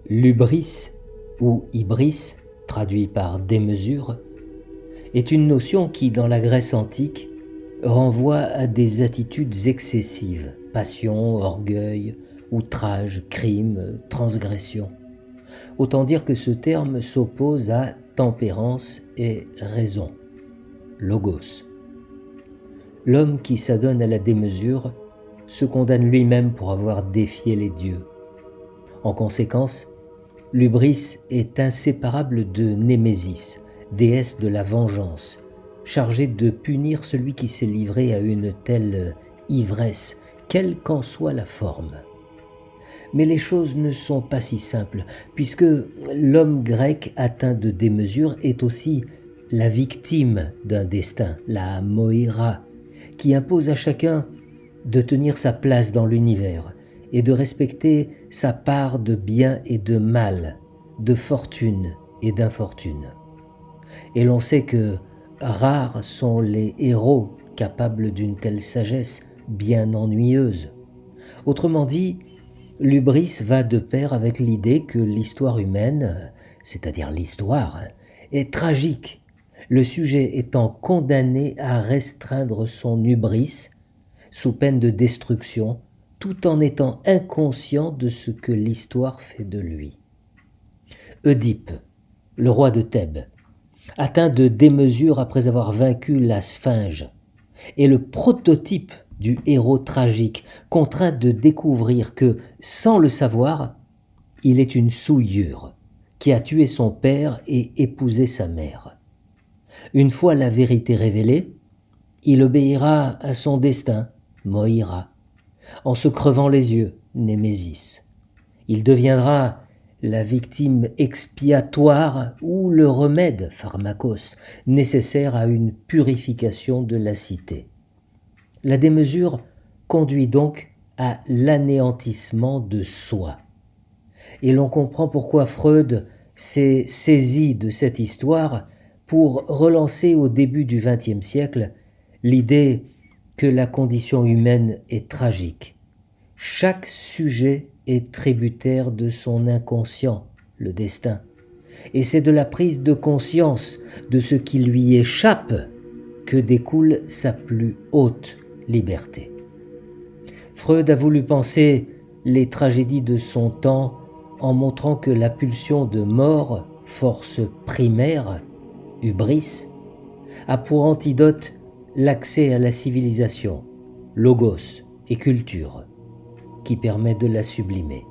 L'hubris, ou hybris, traduit par démesure, est une notion qui, dans la Grèce antique, renvoie à des attitudes excessives, passion, orgueil, outrage, crime, transgression. Autant dire que ce terme s'oppose à tempérance et raison, logos. L'homme qui s'adonne à la démesure se condamne lui-même pour avoir défié les dieux. En conséquence, l'hubris est inséparable de Némésis, déesse de la vengeance, chargée de punir celui qui s'est livré à une telle ivresse, quelle qu'en soit la forme. Mais les choses ne sont pas si simples, puisque l'homme grec atteint de démesure est aussi la victime d'un destin, la moira, qui impose à chacun de tenir sa place dans l'univers et de respecter sa part de bien et de mal, de fortune et d'infortune. Et l'on sait que rares sont les héros capables d'une telle sagesse bien ennuyeuse. Autrement dit, l'hubris va de pair avec l'idée que l'histoire humaine, c'est-à-dire l'histoire, est tragique, le sujet étant condamné à restreindre son hubris sous peine de destruction, tout en étant inconscient de ce que l'histoire fait de lui. Oedipe, le roi de Thèbes, atteint de démesure après avoir vaincu la Sphinge, est le prototype du héros tragique, contraint de découvrir que, sans le savoir, il est une souillure qui a tué son père et épousé sa mère. Une fois la vérité révélée, il obéira à son destin, Moïra, en se crevant les yeux, Némésis. Il deviendra la victime expiatoire ou le remède, pharmakos, nécessaire à une purification de la cité. La démesure conduit donc à l'anéantissement de soi. Et l'on comprend pourquoi Freud s'est saisi de cette histoire pour relancer au début du XXe siècle l'idée que la condition humaine est tragique. Chaque sujet est tributaire de son inconscient, le destin. Et c'est de la prise de conscience de ce qui lui échappe que découle sa plus haute liberté. Freud a voulu penser les tragédies de son temps en montrant que la pulsion de mort, force primaire, hubris, a pour antidote l'accès à la civilisation, logos et culture, qui permet de la sublimer.